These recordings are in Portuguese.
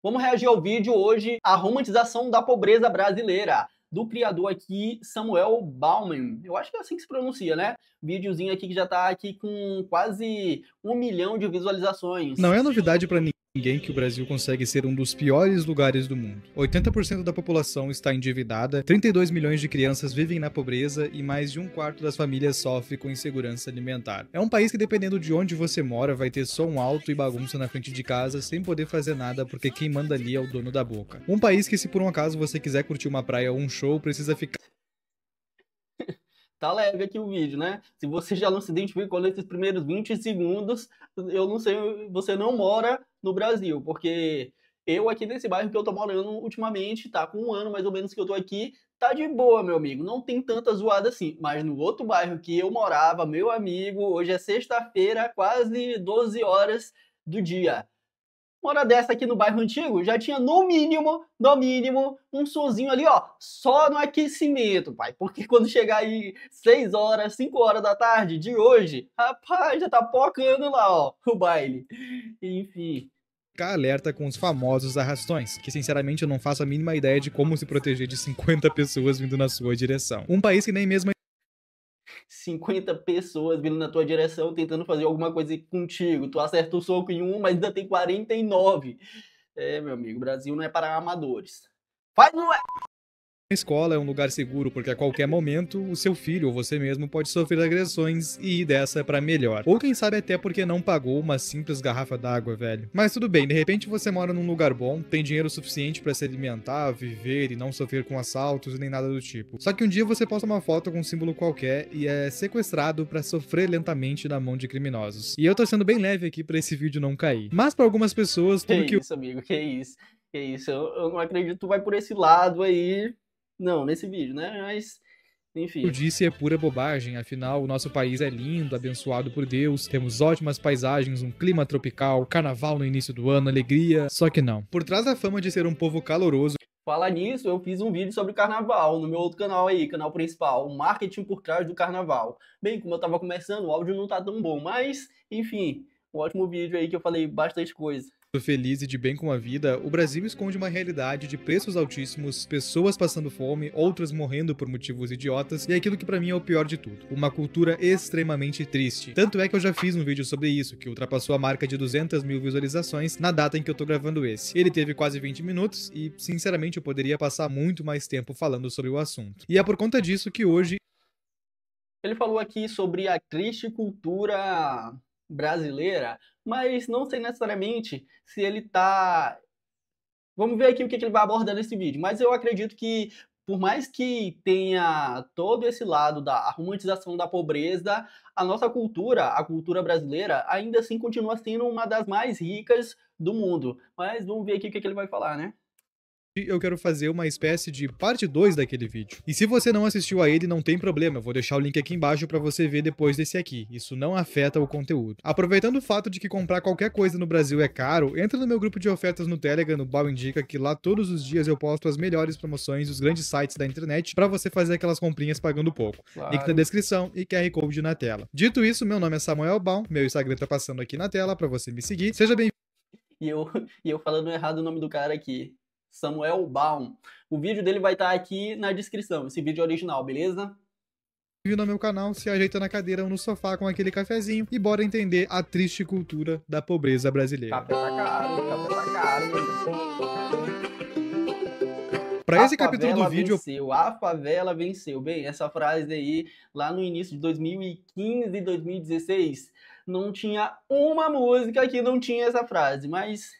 Vamos reagir ao vídeo hoje, a romantização da pobreza brasileira, do criador aqui, Samuel Bauman. Eu acho que é assim que se pronuncia, né? Videozinho aqui que já tá aqui com quase 1 milhão de visualizações. Não é novidade para ninguém que o Brasil consegue ser um dos piores lugares do mundo. 80% da população está endividada, 32 milhões de crianças vivem na pobreza e mais de 1/4 das famílias sofre com insegurança alimentar. É um país que, dependendo de onde você mora, vai ter som alto e bagunça na frente de casa sem poder fazer nada porque quem manda ali é o dono da boca. Um país que, se por um acaso você quiser curtir uma praia ou um show, precisa ficar... Tá leve aqui o vídeo, né? Se você já não se identificou nesses primeiros 20 segundos, eu não sei, você não mora no Brasil, porque eu aqui nesse bairro que eu tô morando ultimamente, tá com 1 ano mais ou menos que eu tô aqui, tá de boa, meu amigo, não tem tanta zoada assim. Mas no outro bairro que eu morava, meu amigo, hoje é sexta-feira, quase 12 horas do dia. Uma hora dessa aqui no bairro antigo, já tinha no mínimo, um sonzinho ali, ó, só no aquecimento, pai. Porque quando chegar aí 6 horas, 5 horas da tarde de hoje, rapaz, já tá pocando lá, ó, o baile. Enfim. Ficar alerta com os famosos arrastões, que sinceramente eu não faço a mínima ideia de como se proteger de 50 pessoas vindo na sua direção. Um país que nem mesmo 50 pessoas vindo na tua direção tentando fazer alguma coisa contigo. Tu acerta o soco em um, mas ainda tem 49. É, meu amigo, o Brasil não é para amadores. Faz não é! A escola é um lugar seguro porque a qualquer momento o seu filho ou você mesmo pode sofrer agressões e ir dessa pra melhor. Ou quem sabe até porque não pagou uma simples garrafa d'água, velho. Mas tudo bem, de repente você mora num lugar bom, tem dinheiro suficiente pra se alimentar, viver e não sofrer com assaltos e nem nada do tipo. Só que um dia você posta uma foto com um símbolo qualquer e é sequestrado pra sofrer lentamente na mão de criminosos. E eu tô sendo bem leve aqui pra esse vídeo não cair. Mas pra algumas pessoas, tudo que isso, amigo, que isso. Que isso, eu não acredito que tu vai por esse lado aí. Não, nesse vídeo, né? Mas, enfim. Eu disse é pura bobagem, afinal o nosso país é lindo, abençoado por Deus, temos ótimas paisagens, um clima tropical, carnaval no início do ano, alegria, só que não. Por trás da fama de ser um povo caloroso... Falar nisso, eu fiz um vídeo sobre carnaval no meu outro canal aí, canal principal, o marketing por trás do carnaval. Bem, como eu tava começando, o áudio não tá tão bom, mas, enfim, um ótimo vídeo aí que eu falei bastante coisa. Feliz e de bem com a vida, o Brasil esconde uma realidade de preços altíssimos, pessoas passando fome, outras morrendo por motivos idiotas, e aquilo que pra mim é o pior de tudo, uma cultura extremamente triste. Tanto é que eu já fiz um vídeo sobre isso, que ultrapassou a marca de 200 mil visualizações na data em que eu tô gravando esse. Ele teve quase 20 minutos e, sinceramente, eu poderia passar muito mais tempo falando sobre o assunto. E é por conta disso que hoje... Ele falou aqui sobre a triste cultura brasileira, mas não sei necessariamente se ele tá... Vamos ver aqui o que ele vai abordar nesse vídeo, mas eu acredito que, por mais que tenha todo esse lado da romantização da pobreza, a nossa cultura, a cultura brasileira, ainda assim continua sendo uma das mais ricas do mundo. Mas vamos ver aqui o que ele vai falar, né? Eu quero fazer uma espécie de parte 2 daquele vídeo. E se você não assistiu a ele, não tem problema, eu vou deixar o link aqui embaixo pra você ver depois desse aqui. Isso não afeta o conteúdo. Aproveitando o fato de que comprar qualquer coisa no Brasil é caro, entra no meu grupo de ofertas no Telegram, no Bal Indica, que lá todos os dias eu posto as melhores promoções dos grandes sites da internet pra você fazer aquelas comprinhas pagando pouco. Claro. Link na descrição e QR Code na tela. Dito isso, meu nome é Samuel Baum, meu Instagram tá passando aqui na tela pra você me seguir. Seja bem-vindo. E eu falando errado o nome do cara aqui. Samuel Baum. O vídeo dele vai estar aqui na descrição, esse vídeo original, beleza? No meu canal, se ajeita na cadeira ou no sofá com aquele cafezinho e bora entender a triste cultura da pobreza brasileira. Café tá caro, Para esse capítulo do vídeo... A favela venceu. Bem, essa frase aí, lá no início de 2015 e 2016, não tinha uma música que não tinha essa frase, mas...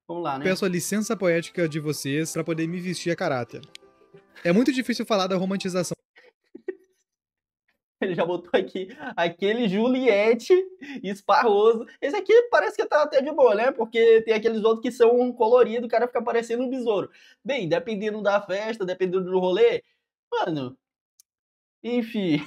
Vamos lá, né? Peço a licença poética de vocês para poder me vestir a caráter. É muito difícil falar da romantização. Ele já botou aqui aquele Juliette esparroso. Esse aqui parece que tá até de boa, né? Porque tem aqueles outros que são coloridos, o cara fica parecendo um besouro. Bem, dependendo da festa, dependendo do rolê, mano, enfim.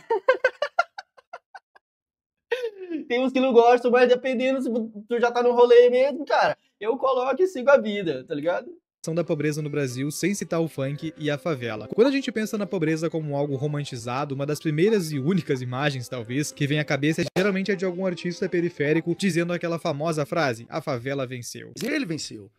Tem uns que não gostam, mas dependendo se tu já tá no rolê mesmo, cara, eu coloco e sigo a vida, tá ligado? Da pobreza no Brasil, sem citar o funk e a favela. Quando a gente pensa na pobreza como algo romantizado, uma das primeiras e únicas imagens, talvez, que vem à cabeça geralmente é de algum artista periférico dizendo aquela famosa frase, a favela venceu. Ele venceu.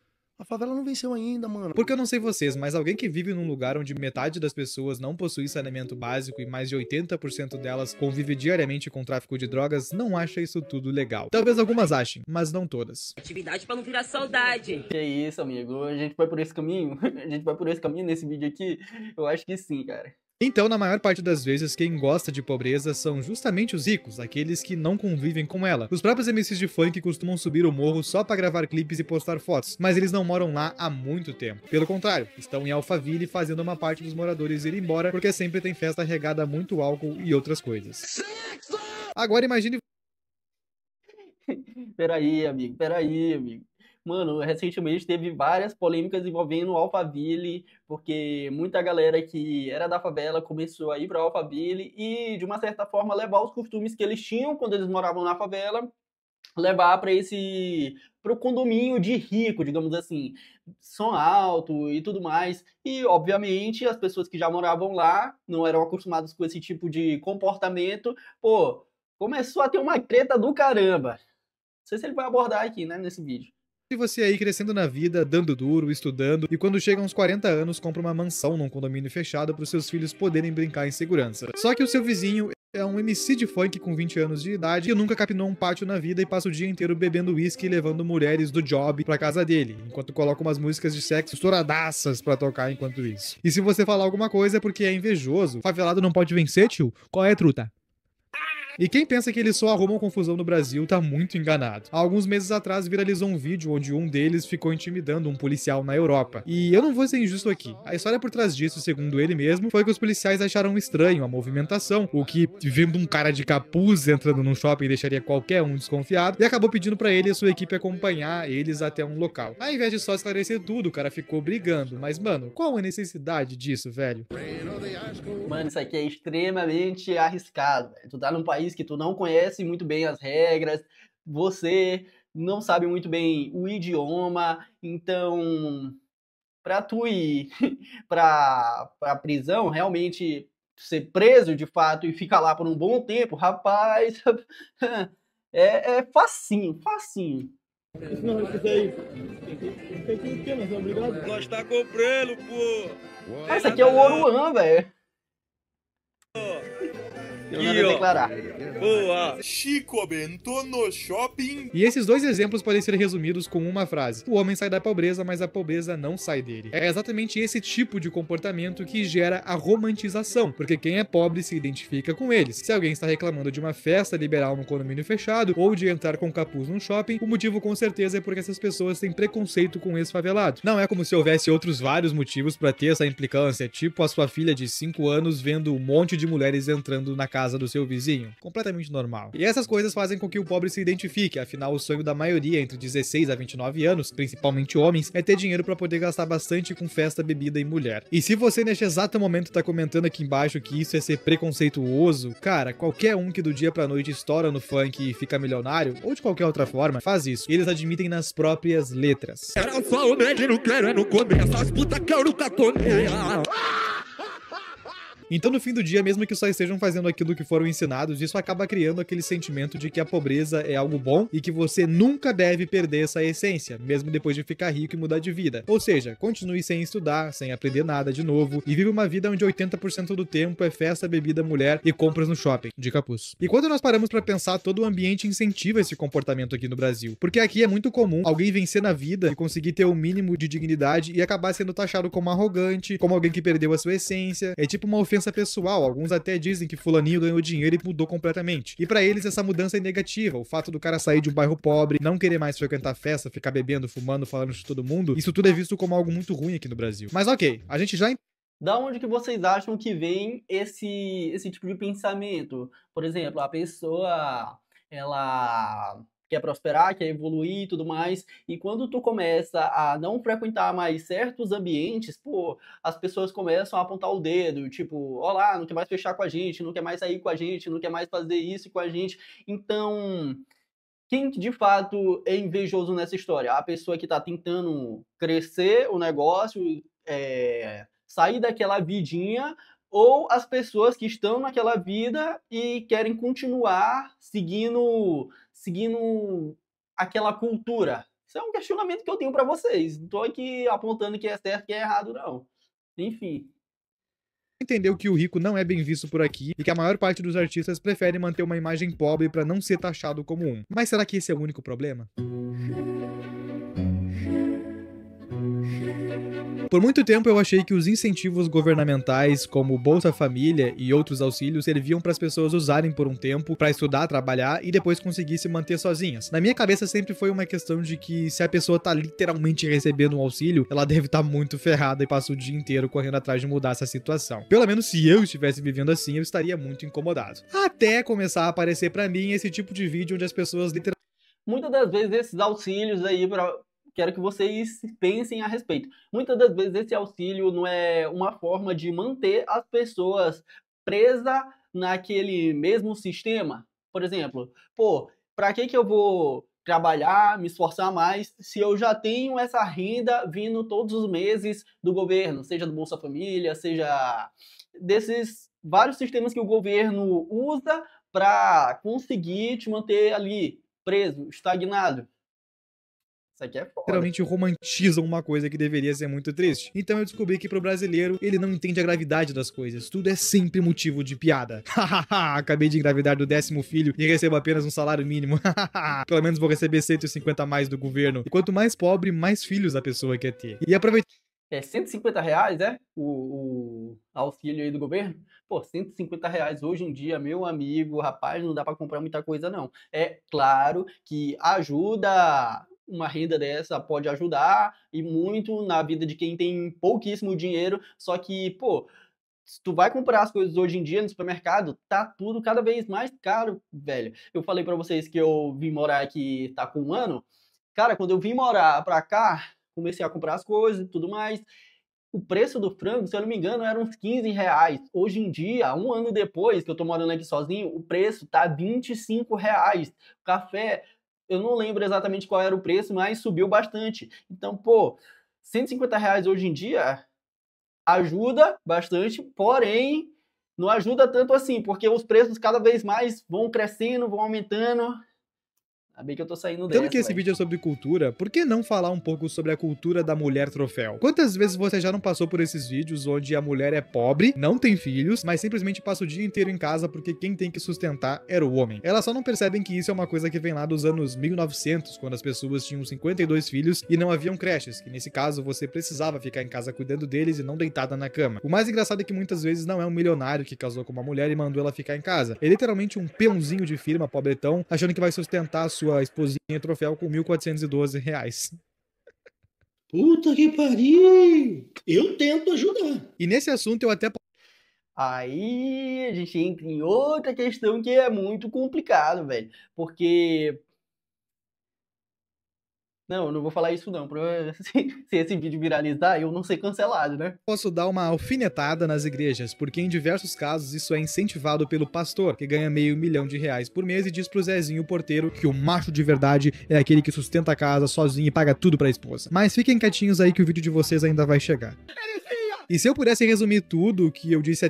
A favela não venceu ainda, mano. Porque eu não sei vocês, mas alguém que vive num lugar onde metade das pessoas não possui saneamento básico e mais de 80% delas convive diariamente com tráfico de drogas, não acha isso tudo legal. Talvez algumas achem, mas não todas. Atividade pra não virar saudade. Que é isso, amigo? A gente vai por esse caminho? A gente vai por esse caminho nesse vídeo aqui? Eu acho que sim, cara. Então, na maior parte das vezes, quem gosta de pobreza são justamente os ricos, aqueles que não convivem com ela. Os próprios MCs de funk costumam subir o morro só pra gravar clipes e postar fotos, mas eles não moram lá há muito tempo. Pelo contrário, estão em Alphaville fazendo uma parte dos moradores ir embora porque sempre tem festa regada a muito álcool e outras coisas. Agora imagine... Peraí, amigo, peraí, amigo. Mano, recentemente teve várias polêmicas envolvendo o Alphaville, porque muita galera que era da favela começou a ir para Alphaville e, de uma certa forma, levar os costumes que eles tinham quando eles moravam na favela, levar para o condomínio de rico, digamos assim, som alto e tudo mais. E, obviamente, as pessoas que já moravam lá não eram acostumadas com esse tipo de comportamento. Pô, começou a ter uma treta do caramba. Não sei se ele vai abordar aqui, né, nesse vídeo. E você aí crescendo na vida, dando duro, estudando, e quando chega aos 40 anos compra uma mansão num condomínio fechado para os seus filhos poderem brincar em segurança. Só que o seu vizinho é um MC de funk com 20 anos de idade que nunca capinou um pátio na vida e passa o dia inteiro bebendo uísque e levando mulheres do job pra casa dele, enquanto coloca umas músicas de sexo estouradaças pra tocar enquanto isso. E se você falar alguma coisa é porque é invejoso. Favelado não pode vencer, tio? Qual é, truta? E quem pensa que eles só arrumam confusão no Brasil tá muito enganado. Há alguns meses atrás viralizou um vídeo onde um deles ficou intimidando um policial na Europa. E eu não vou ser injusto aqui. A história por trás disso, segundo ele mesmo, foi que os policiais acharam estranho a movimentação, o que, vendo um cara de capuz entrando num shopping, deixaria qualquer um desconfiado, e acabou pedindo pra ele e a sua equipe acompanhar eles até um local. Ao invés de só esclarecer tudo, o cara ficou brigando. Mas, mano, qual a necessidade disso, velho? Mano, isso aqui é extremamente arriscado, velho. Tu tá num país que tu não conhece muito bem as regras, você não sabe muito bem o idioma, então, pra tu ir pra prisão, realmente ser preso de fato e ficar lá por um bom tempo, rapaz, é facinho, facinho. Não, isso aí. Tem que mas obrigado. Nós tá comprando, pô. Ah, isso aqui é o Oruan, velho. Eu não Aqui, vou ó. declarar. Boa. Chico Bento no shopping. E esses dois exemplos podem ser resumidos com uma frase: o homem sai da pobreza, mas a pobreza não sai dele. É exatamente esse tipo de comportamento que gera a romantização, porque quem é pobre se identifica com eles. Se alguém está reclamando de uma festa liberal num condomínio fechado ou de entrar com capuz num shopping, o motivo com certeza é porque essas pessoas têm preconceito com esse favelado. Não é como se houvesse outros vários motivos para ter essa implicância, tipo a sua filha de 5 anos vendo um monte de mulheres entrando na casa do seu vizinho. Completamente normal. E essas coisas fazem com que o pobre se identifique, afinal o sonho da maioria entre 16 a 29 anos, principalmente homens, é ter dinheiro pra poder gastar bastante com festa, bebida e mulher. E se você neste exato momento tá comentando aqui embaixo que isso é ser preconceituoso, cara, qualquer um que do dia pra noite estoura no funk e fica milionário, ou de qualquer outra forma, faz isso. Eles admitem nas próprias letras. Era só o médio, não quero é no começo. As putas que eu nunca tomei. Então, no fim do dia, mesmo que só estejam fazendo aquilo que foram ensinados, isso acaba criando aquele sentimento de que a pobreza é algo bom e que você nunca deve perder essa essência, mesmo depois de ficar rico e mudar de vida. Ou seja, continue sem estudar, sem aprender nada de novo e vive uma vida onde 80% do tempo é festa, bebida, mulher e compras no shopping, de capuz. E quando nós paramos pra pensar, todo o ambiente incentiva esse comportamento aqui no Brasil. Porque aqui é muito comum alguém vencer na vida e conseguir ter o mínimo de dignidade e acabar sendo taxado como arrogante, como alguém que perdeu a sua essência. É tipo uma ofensa pessoal, alguns até dizem que fulaninho ganhou dinheiro e mudou completamente. E pra eles essa mudança é negativa, o fato do cara sair de um bairro pobre, não querer mais frequentar festa, ficar bebendo, fumando, falando de todo mundo, isso tudo é visto como algo muito ruim aqui no Brasil. Mas ok, a gente já Da onde que vocês acham que vem esse tipo de pensamento? Por exemplo, a pessoa, ela quer prosperar, quer evoluir e tudo mais, e quando tu começa a não frequentar mais certos ambientes, pô, as pessoas começam a apontar o dedo, tipo, ó lá, não quer mais fechar com a gente, não quer mais sair com a gente, não quer mais fazer isso com a gente. Então, quem de fato é invejoso nessa história? A pessoa que está tentando crescer o negócio, sair daquela vidinha, ou as pessoas que estão naquela vida e querem continuar seguindo aquela cultura, Isso é um questionamento que eu tenho pra vocês. Não tô aqui apontando que é certo e que é errado, não. Enfim. Entendeu que o rico não é bem visto por aqui e que a maior parte dos artistas prefere manter uma imagem pobre pra não ser taxado como um. Mas será que esse é o único problema? Por muito tempo eu achei que os incentivos governamentais, como Bolsa Família e outros auxílios, serviam para as pessoas usarem por um tempo para estudar, trabalhar e depois conseguir se manter sozinhas. Na minha cabeça sempre foi uma questão de que se a pessoa tá literalmente recebendo um auxílio, ela deve estar muito ferrada e passa o dia inteiro correndo atrás de mudar essa situação. Pelo menos se eu estivesse vivendo assim, eu estaria muito incomodado. Até começar a aparecer para mim esse tipo de vídeo onde as pessoas literalmente... Muitas das vezes esses auxílios aí quero que vocês pensem a respeito. Muitas das vezes esse auxílio não é uma forma de manter as pessoas presas naquele mesmo sistema. Por exemplo, para que eu vou trabalhar, me esforçar mais, se eu já tenho essa renda vindo todos os meses do governo, seja do Bolsa Família, seja desses vários sistemas que o governo usa para conseguir te manter ali preso, estagnado. Isso aqui é foda. Literalmente romantizam uma coisa que deveria ser muito triste. Então eu descobri que pro brasileiro, ele não entende a gravidade das coisas. Tudo é sempre motivo de piada. Acabei de engravidar do 10º filho e recebo apenas um salário mínimo. Pelo menos vou receber 150 a mais do governo. E quanto mais pobre, mais filhos a pessoa quer ter. E aproveitando... É R$150, é? O auxílio aí do governo? R$150 hoje em dia, meu amigo, rapaz, não dá pra comprar muita coisa, não. É claro que ajuda... Uma renda dessa pode ajudar e muito na vida de quem tem pouquíssimo dinheiro, só que, se tu vai comprar as coisas hoje em dia no supermercado, tá tudo cada vez mais caro, velho. Eu falei pra vocês que eu vim morar aqui, tá com um ano. Cara, quando eu vim morar pra cá, comecei a comprar as coisas e tudo mais. O preço do frango, se eu não me engano, era uns R$15. Hoje em dia, um ano depois que eu tô morando aqui sozinho, o preço tá R$25. O café... Eu não lembro exatamente qual era o preço, mas subiu bastante. Então, R$150 hoje em dia ajuda bastante, porém, não ajuda tanto assim, porque os preços cada vez mais vão crescendo, vão aumentando. Ainda bem que eu tô saindo dessa, Tanto que esse vídeo é sobre cultura, por que não falar um pouco sobre a cultura da mulher troféu? Quantas vezes você já não passou por esses vídeos onde a mulher é pobre, não tem filhos, mas simplesmente passa o dia inteiro em casa porque quem tem que sustentar era o homem? Elas só não percebem que isso é uma coisa que vem lá dos anos 1900, quando as pessoas tinham 52 filhos e não haviam creches, que nesse caso você precisava ficar em casa cuidando deles e não deitada na cama. O mais engraçado é que muitas vezes não é um milionário que casou com uma mulher e mandou ela ficar em casa. É literalmente um peãozinho de firma, pobretão, achando que vai sustentar a sua esposinha troféu com R$1.412. Puta que pariu! Eu tento ajudar. E nesse assunto eu até... Aí a gente entra em outra questão que é muito complicado, velho. Porque... Não, eu não vou falar isso não. Se esse vídeo viralizar, eu não ser cancelado, né? Posso dar uma alfinetada nas igrejas, porque em diversos casos isso é incentivado pelo pastor, que ganha R$500 mil por mês e diz pro Zezinho, o porteiro, que o macho de verdade é aquele que sustenta a casa sozinho e paga tudo pra esposa. Mas fiquem quietinhos aí que o vídeo de vocês ainda vai chegar. E se eu pudesse resumir tudo o que eu disse...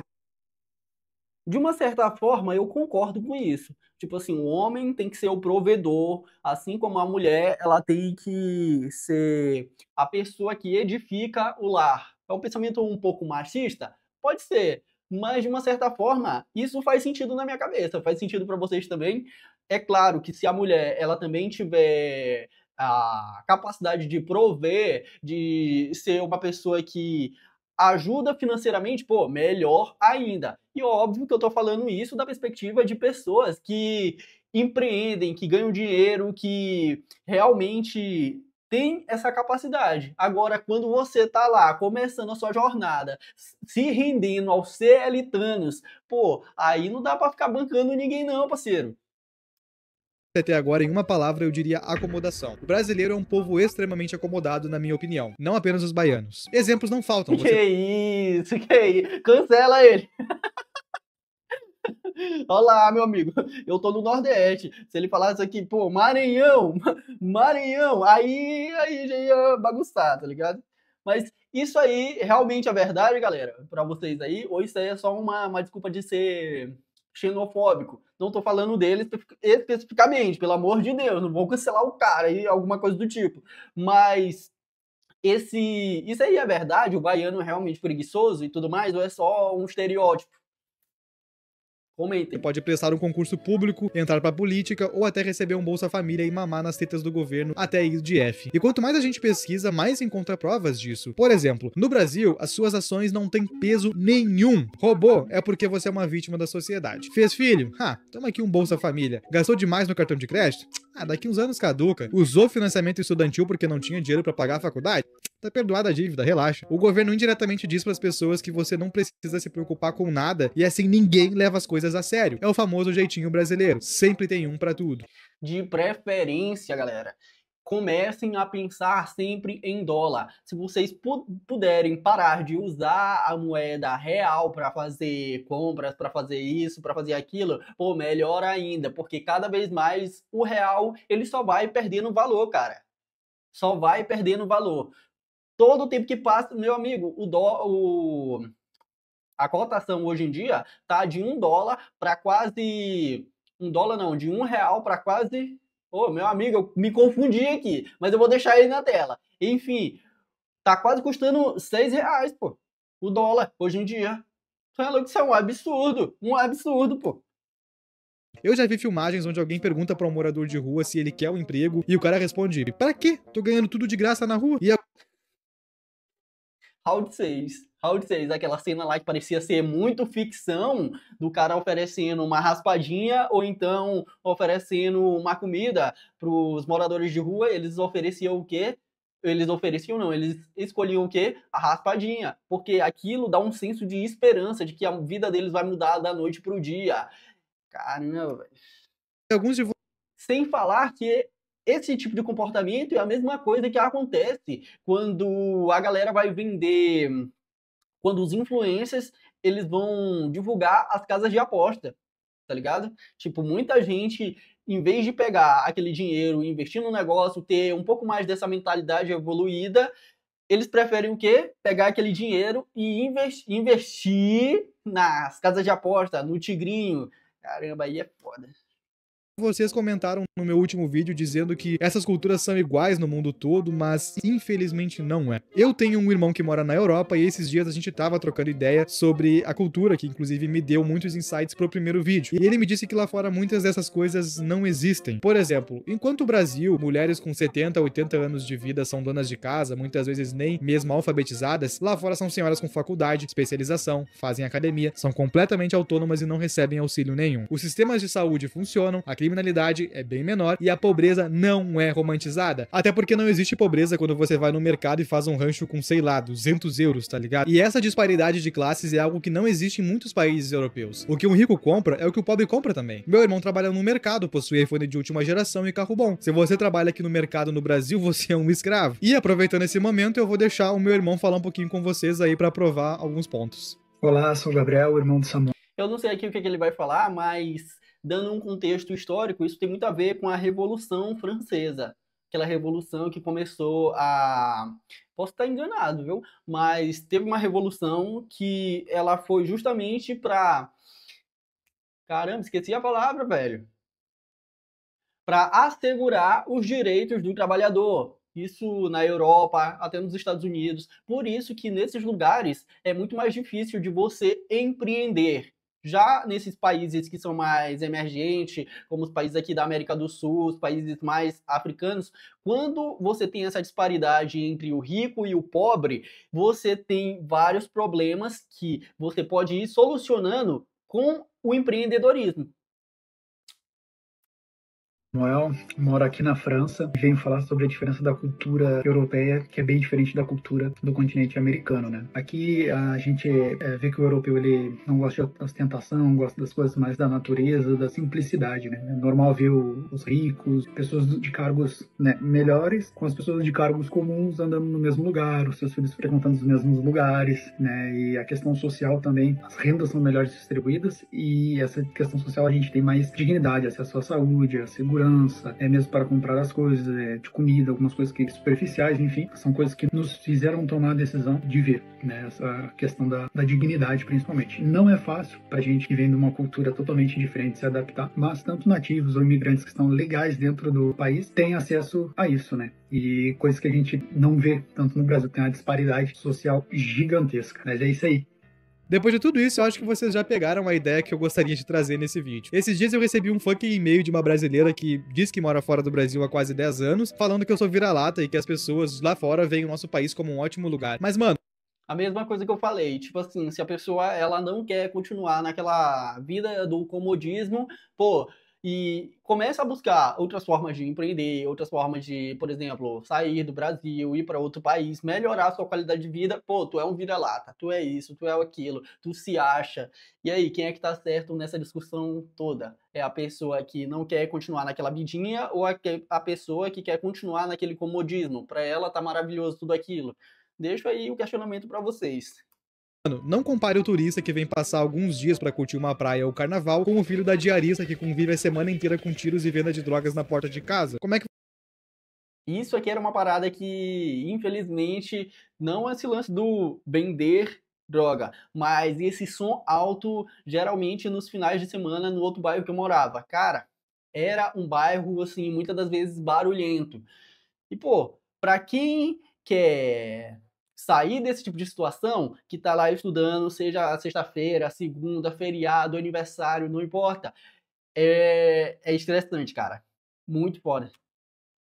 De uma certa forma, eu concordo com isso. Tipo assim, o homem tem que ser o provedor, assim como a mulher, ela tem que ser a pessoa que edifica o lar. É um pensamento um pouco machista? Pode ser, mas de uma certa forma, isso faz sentido na minha cabeça, faz sentido para vocês também. É claro que se a mulher, ela também tiver a capacidade de prover, de ser uma pessoa que ajuda financeiramente, melhor ainda. E óbvio que eu tô falando isso da perspectiva de pessoas que empreendem, que ganham dinheiro, que realmente têm essa capacidade. Agora, quando você tá lá, começando a sua jornada, se rendendo aos CLTanos, aí não dá pra ficar bancando ninguém não, parceiro. Até agora, em uma palavra, eu diria acomodação. O brasileiro é um povo extremamente acomodado, na minha opinião. Não apenas os baianos. Exemplos não faltam. Que isso. Cancela ele. Olha lá, meu amigo. Eu tô no Nordeste. Se ele falasse aqui, Maranhão, aí já ia bagunçar, tá ligado? Mas isso aí realmente é verdade, galera, pra vocês aí? Ou isso aí é só uma desculpa de ser xenofóbico. Não tô falando dele especificamente, pelo amor de Deus, não vou cancelar o cara e alguma coisa do tipo. Mas isso aí é verdade? O baiano é realmente preguiçoso e tudo mais? Ou é só um estereótipo? Comentem. Pode prestar um concurso público, entrar pra política ou até receber um Bolsa Família e mamar nas tetas do governo até ir de F. E quanto mais a gente pesquisa, mais encontra provas disso. Por exemplo, no Brasil, as suas ações não têm peso nenhum. Roubou é porque você é uma vítima da sociedade. Fez filho? Toma aqui um Bolsa Família. Gastou demais no cartão de crédito? Daqui uns anos caduca. Usou financiamento estudantil porque não tinha dinheiro pra pagar a faculdade? Tá perdoada a dívida, relaxa. O governo indiretamente diz pras pessoas que você não precisa se preocupar com nada e assim ninguém leva as coisas a sério. É o famoso jeitinho brasileiro. Sempre tem um pra tudo. De preferência, galera, comecem a pensar sempre em dólar. Se vocês puderem parar de usar a moeda real para fazer compras, para fazer isso, para fazer aquilo, pô, melhor ainda, porque cada vez mais o real ele só vai perdendo valor, cara. Só vai perdendo valor. Todo o tempo que passa, meu amigo, a cotação hoje em dia tá de $1 para quase $1 não, de R$1 para quase. Ô, meu amigo, eu me confundi aqui, mas eu vou deixar ele na tela. Enfim, tá quase custando R$6, pô. O dólar, hoje em dia. Isso é um absurdo, pô. Eu já vi filmagens onde alguém pergunta pra um morador de rua se ele quer um emprego e o cara responde: pra quê? Tô ganhando tudo de graça na rua. E Round 6, aquela cena lá que parecia ser muito ficção, do cara oferecendo uma raspadinha ou então oferecendo uma comida pros moradores de rua. Eles ofereciam o quê? Eles escolhiam o quê? A raspadinha, porque aquilo dá um senso de esperança, de que a vida deles vai mudar da noite pro dia. Caramba, velho. alguns de Sem falar que esse tipo de comportamento é a mesma coisa que acontece quando a galera vai vender, quando os influencers eles vão divulgar as casas de aposta, tá ligado? Tipo, muita gente, em vez de pegar aquele dinheiro e investir no negócio, ter um pouco mais dessa mentalidade evoluída, eles preferem o quê? Pegar aquele dinheiro e investir nas casas de aposta, no tigrinho. Caramba, aí é foda. Vocês comentaram no meu último vídeo dizendo que essas culturas são iguais no mundo todo, mas infelizmente não é. Eu tenho um irmão que mora na Europa e esses dias a gente tava trocando ideia sobre a cultura, que inclusive me deu muitos insights pro primeiro vídeo. E ele me disse que lá fora muitas dessas coisas não existem. Por exemplo, enquanto o Brasil, mulheres com 70, 80 anos de vida são donas de casa, muitas vezes nem mesmo alfabetizadas, lá fora são senhoras com faculdade, especialização, fazem academia, são completamente autônomas e não recebem auxílio nenhum. Os sistemas de saúde funcionam, a criminalidade é bem menor e a pobreza não é romantizada. Até porque não existe pobreza quando você vai no mercado e faz um rancho com, sei lá, 200 euros, tá ligado? E essa disparidade de classes é algo que não existe em muitos países europeus. O que um rico compra é o que o pobre compra também. Meu irmão trabalha no mercado, possui iPhone de última geração e carro bom. Se você trabalha aqui no mercado no Brasil, você é um escravo. E aproveitando esse momento, eu vou deixar o meu irmão falar um pouquinho com vocês aí pra provar alguns pontos. Olá, sou o Gabriel, o irmão do Samuel. Eu não sei aqui o que ele vai falar, mas dando um contexto histórico, isso tem muito a ver com a Revolução Francesa. Aquela revolução que começou a... Posso estar enganado, viu? Mas teve uma revolução que ela foi justamente para... Caramba, esqueci a palavra, velho. Para assegurar os direitos do trabalhador. Isso na Europa, até nos Estados Unidos. Por isso que nesses lugares é muito mais difícil de você empreender. Já nesses países que são mais emergentes, como os países aqui da América do Sul, os países mais africanos, quando você tem essa disparidade entre o rico e o pobre, você tem vários problemas que você pode ir solucionando com o empreendedorismo. Samuel, moro aqui na França e venho falar sobre a diferença da cultura europeia, que é bem diferente da cultura do continente americano, né? Aqui a gente vê que o europeu ele não gosta de ostentação, gosta das coisas mais da natureza, da simplicidade, né? É normal ver os ricos, pessoas de cargos, né, melhores, com as pessoas de cargos comuns andando no mesmo lugar, os seus filhos frequentando os mesmos lugares, né? E a questão social também, as rendas são melhores distribuídas e essa questão social a gente tem mais dignidade, acesso à saúde, à segurança, segurança, mesmo para comprar as coisas, de comida, algumas coisas que superficiais, enfim, são coisas que nos fizeram tomar a decisão de vir, né? Essa questão da dignidade, principalmente. Não é fácil pra gente que vem de uma cultura totalmente diferente se adaptar, mas tanto nativos ou imigrantes que estão legais dentro do país têm acesso a isso, né? E coisas que a gente não vê tanto no Brasil, tem uma disparidade social gigantesca. Mas é isso aí. Depois de tudo isso, eu acho que vocês já pegaram a ideia que eu gostaria de trazer nesse vídeo. Esses dias eu recebi um fucking e-mail de uma brasileira que diz que mora fora do Brasil há quase 10 anos, falando que eu sou vira-lata e que as pessoas lá fora veem o nosso país como um ótimo lugar. Mas, mano, A mesma coisa que eu falei, tipo assim, se a pessoa ela não quer continuar naquela vida do comodismo, pô, e começa a buscar outras formas de empreender, outras formas de, por exemplo, sair do Brasil, ir para outro país, melhorar a sua qualidade de vida, pô, tu é um vira-lata, tu é isso, tu é aquilo, tu se acha. E aí, quem é que tá certo nessa discussão toda? É a pessoa que não quer continuar naquela vidinha ou a pessoa que quer continuar naquele comodismo? Para ela tá maravilhoso tudo aquilo. Deixo aí o questionamento para vocês. não compare o turista que vem passar alguns dias pra curtir uma praia ou carnaval com o filho da diarista que convive a semana inteira com tiros e venda de drogas na porta de casa. Como é que Isso aqui era uma parada que, infelizmente, não é esse lance do vender droga, mas esse som alto, geralmente nos finais de semana, no outro bairro que eu morava. Cara, era um bairro, assim, muitas das vezes barulhento. E, pô, pra quem quer sair desse tipo de situação, que tá lá estudando, seja a sexta-feira, a segunda, feriado, aniversário, não importa, é estressante, cara. Muito foda.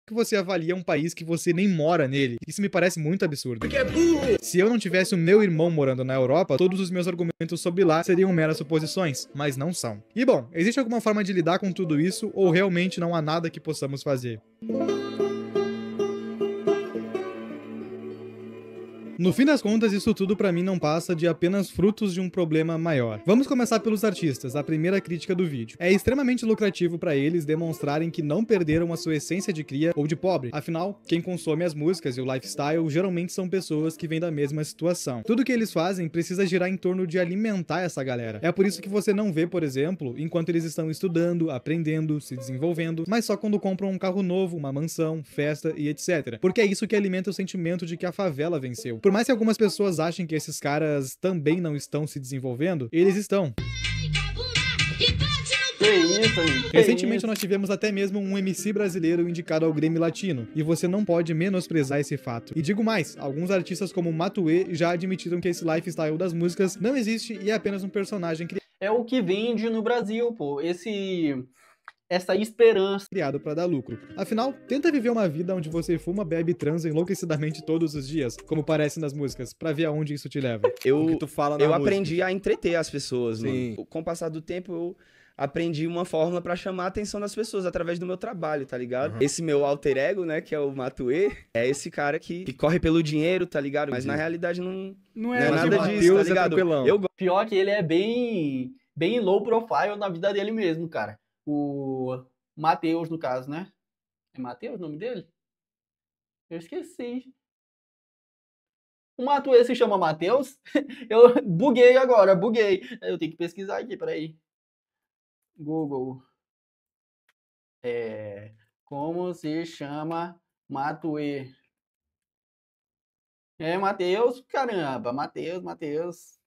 você avalia um país que você nem mora nele? Isso me parece muito absurdo. Porque é burro! Se eu não tivesse o meu irmão morando na Europa, todos os meus argumentos sobre lá seriam meras suposições, mas não são. E bom, existe alguma forma de lidar com tudo isso ou realmente não há nada que possamos fazer? No fim das contas, isso tudo pra mim não passa de apenas frutos de um problema maior. Vamos começar pelos artistas, a primeira crítica do vídeo. É extremamente lucrativo pra eles demonstrarem que não perderam a sua essência de cria ou de pobre. Afinal, quem consome as músicas e o lifestyle geralmente são pessoas que vêm da mesma situação. Tudo que eles fazem precisa girar em torno de alimentar essa galera. É por isso que você não vê, por exemplo, enquanto eles estão estudando, aprendendo, se desenvolvendo, mas só quando compram um carro novo, uma mansão, festa e etc. Porque é isso que alimenta o sentimento de que a favela venceu. Por mais que algumas pessoas achem que esses caras também não estão se desenvolvendo, eles estão. Que isso, amigo? Recentemente nós tivemos até mesmo um MC brasileiro indicado ao Grammy Latino, e você não pode menosprezar esse fato. E digo mais, alguns artistas como Matuê já admitiram que esse lifestyle das músicas não existe e é apenas um personagem É o que vende no Brasil, pô. Essa esperança. criado pra dar lucro. Afinal, tenta viver uma vida onde você fuma, bebe e transa enlouquecidamente todos os dias, como parece nas músicas, pra ver aonde isso te leva. O que Eu tu fala na música. aprendi a entreter as pessoas, Sim. mano. Com o passar do tempo, eu aprendi uma fórmula pra chamar a atenção das pessoas através do meu trabalho, tá ligado? Esse meu alter ego, né, que é o Matuê, é esse cara que corre pelo dinheiro, tá ligado? Mas na realidade não é mas nada o disso, Matheus tá é ligado? tranquilão. Eu Pior que ele é bem low profile na vida dele mesmo, cara. O Matheus, no caso, né? É Matheus o nome dele? Eu esqueci. O Matuê se chama Matheus? Eu buguei agora, buguei. Eu tenho que pesquisar aqui, peraí. Google. Como se chama Matuê? É Matheus, caramba. Matheus.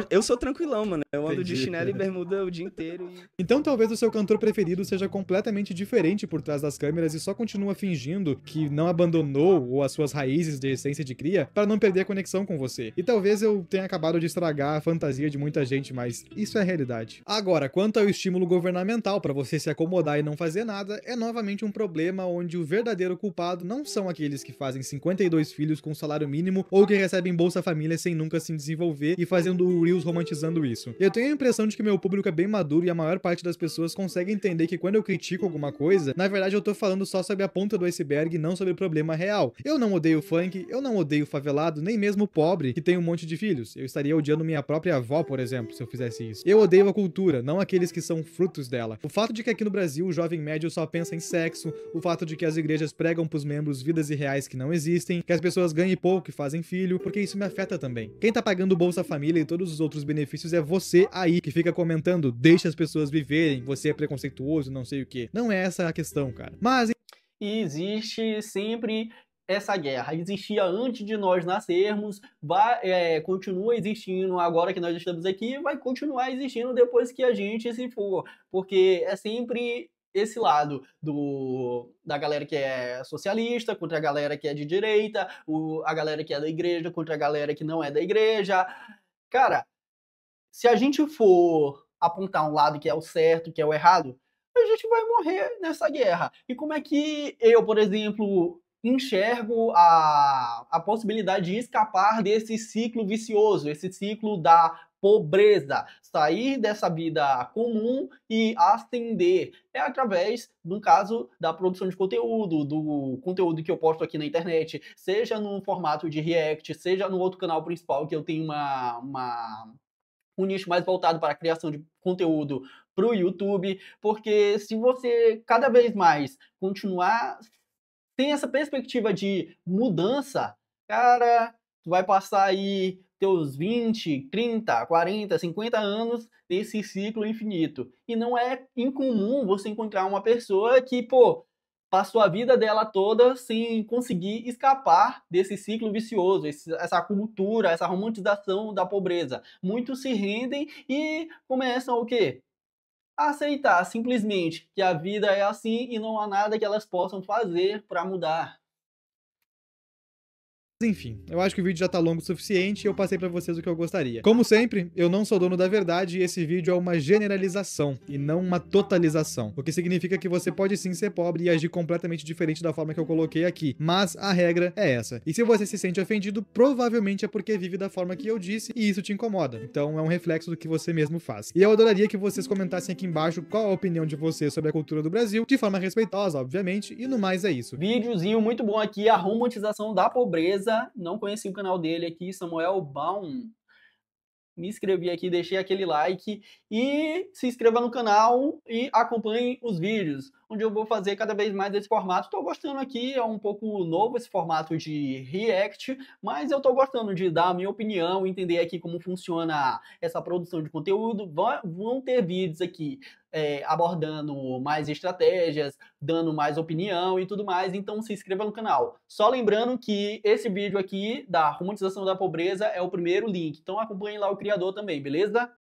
eu sou tranquilão, mano. Eu ando de Entendi. chinelo e bermuda o dia inteiro e... Então talvez o seu cantor preferido seja completamente diferente por trás das câmeras e só continua fingindo que não abandonou ou as suas raízes de essência de cria para não perder a conexão com você. E talvez eu tenha acabado de estragar a fantasia de muita gente, mas isso é a realidade. Agora, quanto ao estímulo governamental para você se acomodar e não fazer nada, é novamente um problema onde o verdadeiro culpado não são aqueles que fazem 52 filhos com salário mínimo ou que recebem Bolsa Família sem nunca se desenvolver e fazendo Reels romantizando isso. Eu tenho a impressão de que meu público é bem maduro e a maior parte das pessoas consegue entender que quando eu critico alguma coisa, na verdade eu tô falando só sobre a ponta do iceberg e não sobre o problema real. Eu não odeio funk, eu não odeio favelado, nem mesmo o pobre que tem um monte de filhos. Eu estaria odiando minha própria avó, por exemplo, se eu fizesse isso. Eu odeio a cultura, não aqueles que são frutos dela. O fato de que aqui no Brasil o jovem médio só pensa em sexo, o fato de que as igrejas pregam pros membros vidas irreais que não existem, que as pessoas ganhem pouco e fazem filho, porque isso me afeta também. Quem tá pagando Bolsa Família e todos todos os outros benefícios é você aí que fica comentando, deixa as pessoas viverem, você é preconceituoso, não sei o que. Não é essa a questão, cara. Mas E existe sempre essa guerra. Existia antes de nós nascermos, continua existindo agora que nós estamos aqui, vai continuar existindo depois que a gente se for. Porque é sempre esse lado da galera que é socialista contra a galera que é de direita, a galera que é da igreja contra a galera que não é da igreja. Cara, se a gente for apontar um lado que é o certo, que é o errado, a gente vai morrer nessa guerra. E como é que eu, por exemplo, enxergo a possibilidade de escapar desse ciclo vicioso, esse ciclo da pobreza, sair dessa vida comum e ascender? É através, no caso, da produção de conteúdo, do conteúdo que eu posto aqui na internet, seja no formato de react, seja no outro canal principal que eu tenho um nicho mais voltado para a criação de conteúdo para o YouTube, porque se você cada vez mais continuar sem essa perspectiva de mudança, cara, tu vai passar aí teus 20, 30, 40, 50 anos nesse ciclo infinito. E não é incomum você encontrar uma pessoa que, pô, passou a vida dela toda sem conseguir escapar desse ciclo vicioso, essa cultura, essa romantização da pobreza. Muitos se rendem e começam o quê? A aceitar simplesmente que a vida é assim e não há nada que elas possam fazer para mudar. enfim, eu acho que o vídeo já tá longo o suficiente e eu passei pra vocês o que eu gostaria. Como sempre, eu não sou dono da verdade e esse vídeo é uma generalização e não uma totalização, o que significa que você pode sim ser pobre e agir completamente diferente da forma que eu coloquei aqui, mas a regra é essa. E se você se sente ofendido, provavelmente é porque vive da forma que eu disse e isso te incomoda. Então é um reflexo do que você mesmo faz. E eu adoraria que vocês comentassem aqui embaixo qual a opinião de vocês sobre a cultura do Brasil, de forma respeitosa, obviamente, e no mais é isso. Videozinho muito bom aqui, a romantização da pobreza. Não conheci o canal dele aqui, Samuel Baum. Me inscrevi aqui, deixei aquele like e se inscreva no canal e acompanhe os vídeos, onde eu vou fazer cada vez mais desse formato. Estou gostando aqui, é um pouco novo esse formato de react, mas eu estou gostando de dar a minha opinião, entender aqui como funciona essa produção de conteúdo. Vão ter vídeos aqui abordando mais estratégias, dando mais opinião e tudo mais, então se inscreva no canal. Só lembrando que esse vídeo aqui da romantização da pobreza é o primeiro link, então acompanhe lá o criador também, beleza?